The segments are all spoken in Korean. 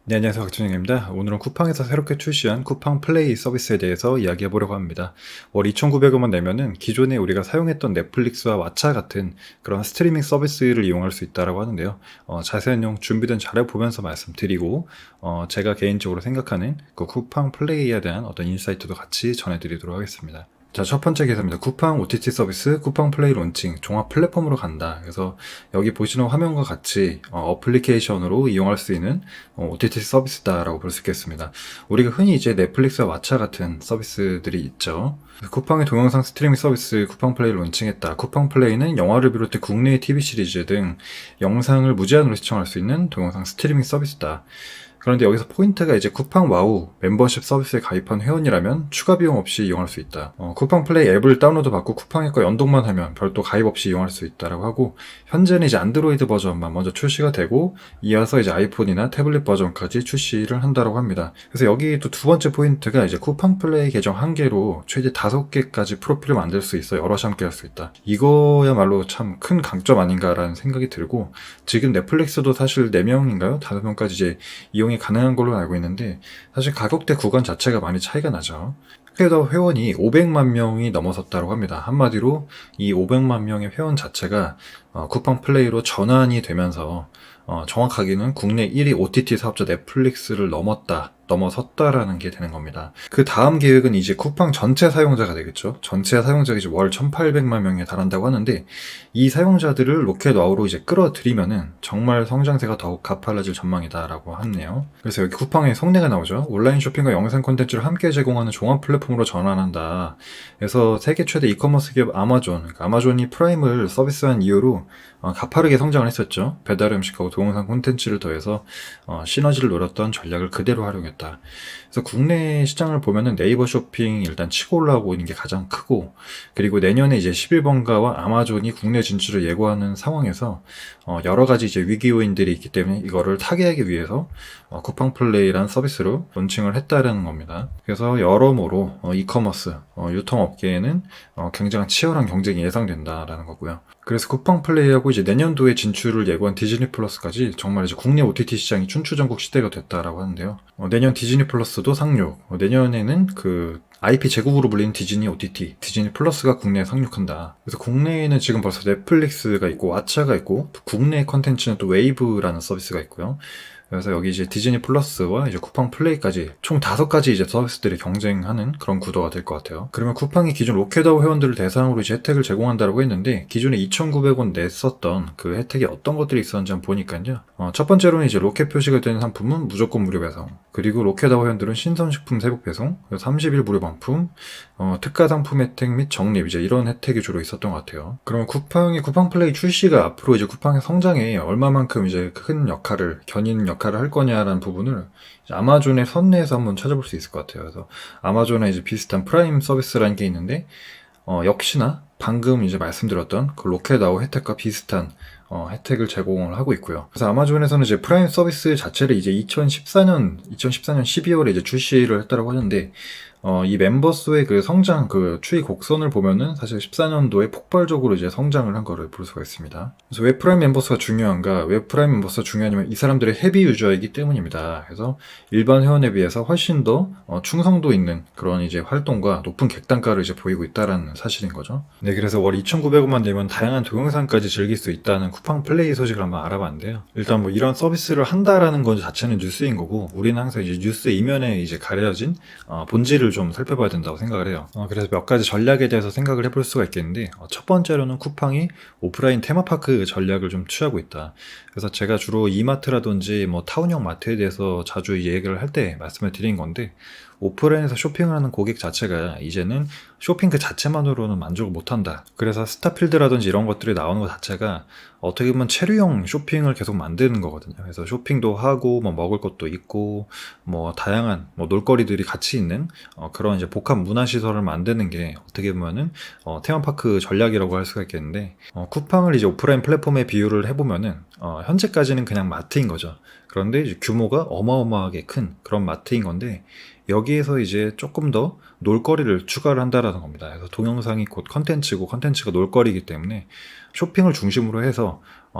네, 안녕하세요. 박준영입니다. 오늘은 쿠팡에서 새롭게 출시한 쿠팡 플레이 서비스에 대해서 이야기해 보려고 합니다. 월 2,900원만 내면은 기존에 우리가 사용했던 넷플릭스와 왓챠 같은 그런 스트리밍 서비스를 이용할 수 있다고 하는데요. 자세한 내용 준비된 자료 보면서 말씀드리고, 제가 개인적으로 생각하는 그 쿠팡 플레이에 대한 어떤 인사이트도 같이 전해드리도록 하겠습니다. 자, 첫 번째 기사입니다. 쿠팡 OTT 서비스 쿠팡 플레이 론칭 종합 플랫폼으로 간다. 그래서 여기 보시는 화면과 같이 어플리케이션으로 이용할 수 있는 OTT 서비스다라고 볼 수 있겠습니다. 우리가 흔히 이제 넷플릭스와 왓챠 같은 서비스들이 있죠. 쿠팡의 동영상 스트리밍 서비스 쿠팡 플레이 론칭했다. 쿠팡 플레이는 영화를 비롯해 국내 TV 시리즈 등 영상을 무제한으로 시청할 수 있는 동영상 스트리밍 서비스다. 그런데 여기서 포인트가 이제 쿠팡 와우 멤버십 서비스에 가입한 회원이라면 추가 비용 없이 이용할 수 있다. 쿠팡 플레이 앱을 다운로드 받고 쿠팡의 거 연동만 하면 별도 가입 없이 이용할 수 있다라고 하고, 현재는 이제 안드로이드 버전만 먼저 출시가 되고 이어서 이제 아이폰이나 태블릿 버전까지 출시를 한다라고 합니다. 그래서 여기 또 두 번째 포인트가 이제 쿠팡 플레이 계정 한 개로 최대 5개까지 프로필을 만들 수 있어 여럿이 함께 할 수 있다. 이거야말로 참 큰 강점 아닌가라는 생각이 들고, 지금 넷플릭스도 사실 4명인가요? 5명까지 이제 이용이 가능한 걸로 알고 있는데, 사실 가격대 구간 자체가 많이 차이가 나죠. 그래도 회원이 500만 명이 넘어섰다고 합니다. 한마디로 이 500만 명의 회원 자체가 쿠팡 플레이로 전환이 되면서 정확하게는 국내 1위 OTT 사업자 넷플릭스를 넘어섰다라는 게 되는 겁니다. 그 다음 계획은 이제 쿠팡 전체 사용자가 되겠죠. 전체 사용자가 이제 월 1,800만 명에 달한다고 하는데, 이 사용자들을 로켓 와우로 이제 끌어들이면은 정말 성장세가 더욱 가팔라질 전망이다라고 하네요. 그래서 여기 쿠팡의 속내가 나오죠. 온라인 쇼핑과 영상 콘텐츠를 함께 제공하는 종합 플랫폼으로 전환한다. 그래서 세계 최대 이커머스 기업 아마존, 그러니까 아마존이 프라임을 서비스한 이후로 가파르게 성장을 했었죠. 배달 음식하고 동영상 콘텐츠를 더해서 시너지를 노렸던 전략을 그대로 활용했다. 그래서 국내 시장을 보면은 네이버 쇼핑 일단 치고 올라오고 있는 게 가장 크고, 그리고 내년에 이제 11번가와 아마존이 국내 진출을 예고하는 상황에서 여러 가지 이제 위기 요인들이 있기 때문에 이거를 타개하기 위해서 쿠팡 플레이라는 서비스로 론칭을 했다는 겁니다. 그래서 여러모로 이커머스 유통업계에는 굉장히 치열한 경쟁이 예상된다라는 거고요. 그래서 쿠팡 플레이하고 이제 내년도에 진출을 예고한 디즈니 플러스까지 정말 이제 국내 OTT 시장이 춘추전국 시대가 됐다라고 하는데요. 내년 디즈니 플러스도 상륙, 내년에는 그 IP 제국으로 불리는 디즈니 OTT, 디즈니 플러스가 국내에 상륙한다. 그래서 국내에는 지금 벌써 넷플릭스가 있고 왓챠가 있고, 또 국내 컨텐츠는 또 웨이브라는 서비스가 있고요. 그래서 여기 이제 디즈니 플러스와 이제 쿠팡 플레이까지 총 5가지 이제 서비스들이 경쟁하는 그런 구도가 될 것 같아요. 그러면 쿠팡이 기존 로켓아웃 회원들을 대상으로 이제 혜택을 제공한다고 했는데, 기존에 2,900원 냈었던 그 혜택이 어떤 것들이 있었는지 한번 보니까요. 첫 번째로는 이제 로켓 표시가 되는 상품은 무조건 무료 배송. 그리고 로켓아웃 회원들은 신선식품 세복 배송, 30일 무료 반품, 특가 상품 혜택 및 적립, 이제 이런 혜택이 주로 있었던 것 같아요. 그러면 쿠팡 플레이 출시가 앞으로 이제 쿠팡의 성장에 얼마만큼 이제 큰 역할을, 견인 역할을 할 거냐라는 부분을 아마존의 선내에서 한번 찾아볼 수 있을 것 같아요. 그래서 아마존에 이제 비슷한 프라임 서비스라는 게 있는데, 역시나 방금 이제 말씀드렸던 그 로켓아웃 혜택과 비슷한 혜택을 제공을 하고 있고요. 그래서 아마존에서는 이제 프라임 서비스 자체를 이제 2014년 12월에 이제 출시를 했다고 하는데, 이 멤버 수의 그 성장, 그 추이 곡선을 보면은 사실 14년도에 폭발적으로 이제 성장을 한 거를 볼 수가 있습니다. 그래서 왜 프라임 멤버 수가 중요한가? 왜 프라임 멤버 수가 중요하냐면 이 사람들의 헤비 유저이기 때문입니다. 그래서 일반 회원에 비해서 훨씬 더 충성도 있는 그런 이제 활동과 높은 객단가를 이제 보이고 있다라는 사실인 거죠. 네, 그래서 월 2,900원만 내면 다양한 동영상까지 즐길 수 있다는 쿠팡 플레이 소식을 한번 알아봤는데요. 일단 뭐 이런 서비스를 한다라는 것 자체는 뉴스인 거고, 우리는 항상 이제 뉴스 이면에 이제 가려진 본질을 좀 살펴봐야 된다고 생각을 해요. 그래서 몇 가지 전략에 대해서 생각을 해볼 수가 있겠는데, 첫 번째로는 쿠팡이 오프라인 테마파크 전략을 좀 취하고 있다. 그래서 제가 주로 이마트라든지 뭐 타운형 마트에 대해서 자주 얘기를 할 때 말씀을 드린 건데, 오프라인에서 쇼핑을 하는 고객 자체가 이제는 쇼핑 그 자체만으로는 만족을 못한다. 그래서 스타필드라든지 이런 것들이 나오는 것 자체가 어떻게 보면 체류형 쇼핑을 계속 만드는 거거든요. 그래서 쇼핑도 하고 뭐 먹을 것도 있고 뭐 다양한 뭐 놀거리들이 같이 있는 그런 이제 복합 문화시설을 만드는 게 어떻게 보면은 테마파크 전략이라고 할 수가 있겠는데, 쿠팡을 이제 오프라인 플랫폼에 비유를 해보면은 현재까지는 그냥 마트인 거죠. 그런데 이제 규모가 어마어마하게 큰 그런 마트인 건데, 여기에서 이제 조금 더 놀거리를 추가를 한다라는 겁니다. 그래서 동영상이 곧 컨텐츠고 컨텐츠가 놀거리이기 때문에 쇼핑을 중심으로 해서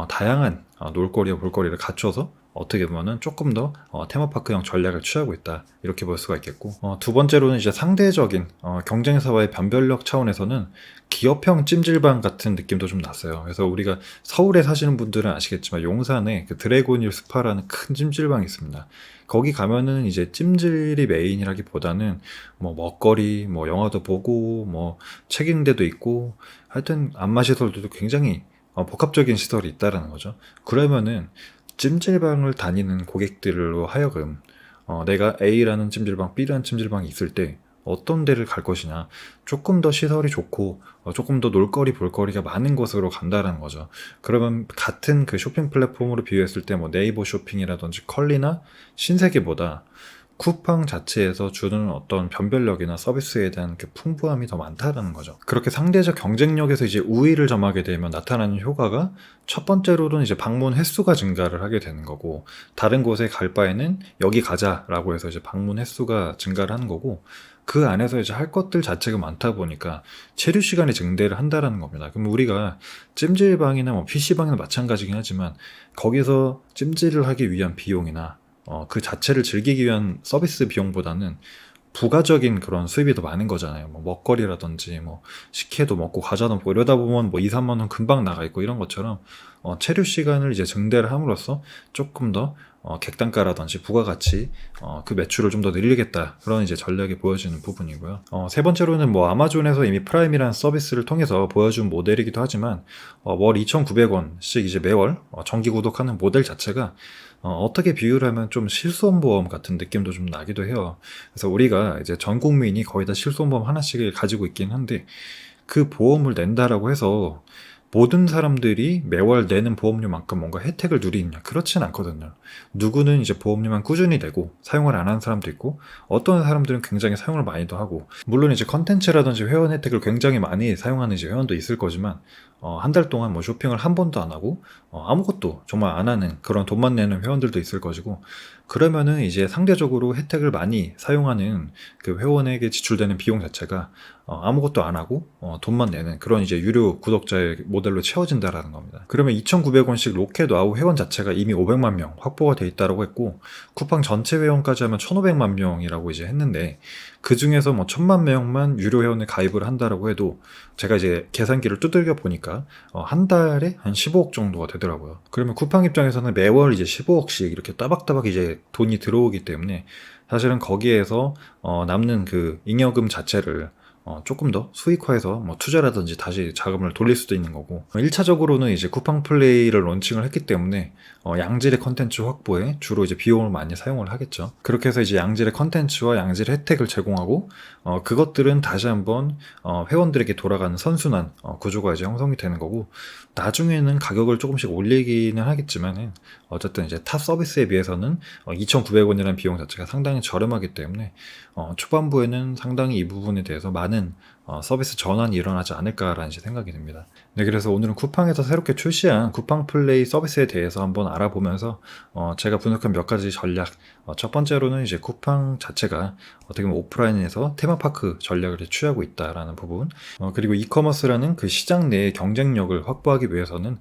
다양한 놀거리와 볼거리를 갖춰서 어떻게 보면은 조금 더 테마파크형 전략을 취하고 있다, 이렇게 볼 수가 있겠고, 두 번째로는 이제 상대적인 경쟁사와의 변별력 차원에서는 기업형 찜질방 같은 느낌도 좀 났어요. 그래서 우리가 서울에 사시는 분들은 아시겠지만 용산에 그 드래곤힐 스파라는 큰 찜질방이 있습니다. 거기 가면은 이제 찜질이 메인이라기보다는 뭐 먹거리, 뭐 영화도 보고, 뭐 책 읽는 데도 있고, 하여튼 안마시설들도 굉장히 복합적인 시설이 있다라는 거죠. 그러면은 찜질방을 다니는 고객들로 하여금 내가 A라는 찜질방, B라는 찜질방이 있을 때 어떤 데를 갈 것이냐, 조금 더 시설이 좋고 조금 더 놀거리 볼거리가 많은 곳으로 간다라는 거죠. 그러면 같은 그 쇼핑 플랫폼으로 비교했을 때 뭐 네이버 쇼핑이라든지 컬리나 신세계보다 쿠팡 자체에서 주는 어떤 변별력이나 서비스에 대한 그 풍부함이 더 많다라는 거죠. 그렇게 상대적 경쟁력에서 이제 우위를 점하게 되면 나타나는 효과가, 첫 번째로는 이제 방문 횟수가 증가를 하게 되는 거고, 다른 곳에 갈 바에는 여기 가자라고 해서 이제 방문 횟수가 증가를 하는 거고, 그 안에서 이제 할 것들 자체가 많다 보니까 체류 시간이 증대를 한다라는 겁니다. 그럼 우리가 찜질방이나 뭐 PC방이나 마찬가지긴 하지만 거기서 찜질을 하기 위한 비용이나 그 자체를 즐기기 위한 서비스 비용보다는 부가적인 그런 수입이 더 많은 거잖아요. 뭐 먹거리라든지 뭐 식혜도 먹고 과자도 먹고 이러다 보면 뭐 2, 3만 원 금방 나가 있고, 이런 것처럼 체류 시간을 이제 증대를 함으로써 조금 더 객단가라든지 부가가치, 그 매출을 좀 더 늘리겠다, 그런 이제 전략이 보여지는 부분이고요. 세 번째로는 뭐 아마존에서 이미 프라임이라는 서비스를 통해서 보여준 모델이기도 하지만 월 2,900원씩 이제 매월 정기 구독하는 모델 자체가 어떻게 비유를 하면 좀 실손보험 같은 느낌도 좀 나기도 해요. 그래서 우리가 이제 전 국민이 거의 다 실손보험 하나씩을 가지고 있긴 한데, 그 보험을 낸다라고 해서 모든 사람들이 매월 내는 보험료만큼 뭔가 혜택을 누리느냐, 그렇진 않거든요. 누구는 이제 보험료만 꾸준히 내고 사용을 안 하는 사람도 있고, 어떤 사람들은 굉장히 사용을 많이도 하고, 물론 이제 컨텐츠라든지 회원 혜택을 굉장히 많이 사용하는 이제 회원도 있을 거지만, 한 달 동안 뭐 쇼핑을 한 번도 안 하고 아무것도 정말 안 하는 그런 돈만 내는 회원들도 있을 것이고, 그러면은 이제 상대적으로 혜택을 많이 사용하는 그 회원에게 지출되는 비용 자체가 아무것도 안 하고 돈만 내는 그런 이제 유료 구독자의 모델로 채워진다라는 겁니다. 그러면 2,900원씩 로켓 와우 회원 자체가 이미 500만 명 확보가 돼 있다고 했고, 쿠팡 전체 회원까지 하면 1,500만 명이라고 이제 했는데, 그 중에서 뭐 1,000만 명만 유료 회원에 가입을 한다라고 해도, 제가 이제 계산기를 두들겨 보니까 한 달에 한 15억 정도가 되더라고요. 그러면 쿠팡 입장에서는 매월 이제 15억씩 이렇게 따박따박 이제 돈이 들어오기 때문에, 사실은 거기에서 남는 그 잉여금 자체를 조금 더 수익화해서 뭐 투자라든지 다시 자금을 돌릴 수도 있는 거고, 1차적으로는 이제 쿠팡 플레이를 론칭을 했기 때문에 양질의 컨텐츠 확보에 주로 이제 비용을 많이 사용을 하겠죠. 그렇게 해서 이제 양질의 컨텐츠와 양질의 혜택을 제공하고, 그것들은 다시 한번 회원들에게 돌아가는 선순환 구조가 이제 형성이 되는 거고, 나중에는 가격을 조금씩 올리기는 하겠지만은 어쨌든 이제 타 서비스에 비해서는 2,900원이라는 비용 자체가 상당히 저렴하기 때문에 초반부에는 상당히 이 부분에 대해서 많은 서비스 전환이 일어나지 않을까라는 생각이 듭니다. 네, 그래서 오늘은 쿠팡에서 새롭게 출시한 쿠팡 플레이 서비스에 대해서 한번 알아보면서 제가 분석한 몇 가지 전략, 첫 번째로는 이제 쿠팡 자체가 어떻게 보면 오프라인에서 테마파크 전략을 취하고 있다라는 부분, 그리고 이커머스라는 그 시장 내의 경쟁력을 확보하기 위해서는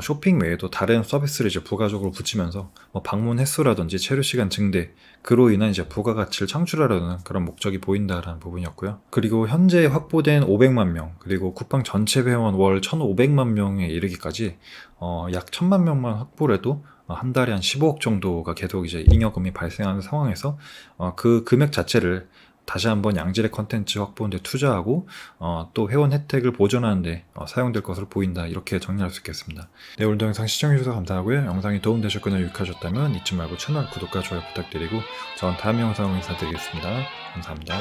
쇼핑 외에도 다른 서비스를 이제 부가적으로 붙이면서 방문 횟수라든지 체류 시간 증대, 그로 인한 이제 부가가치를 창출하려는 그런 목적이 보인다라는 부분이었고요. 그리고 현재 확보된 500만 명, 그리고 쿠팡 전체 회원 월 1,500만 명에 이르기까지 약 1,000만 명만 확보를 해도 한 달에 한 15억 정도가 계속 이제 잉여금이 발생하는 상황에서 그 금액 자체를 다시 한번 양질의 컨텐츠 확보에 투자하고 또 회원 혜택을 보존하는데 사용될 것으로 보인다, 이렇게 정리할 수 있겠습니다. 네, 오늘도 영상 시청해주셔서 감사하고요. 영상이 도움되셨거나 유익하셨다면 잊지 말고 채널 구독과 좋아요 부탁드리고, 저는 다음 영상으로 인사드리겠습니다. 감사합니다.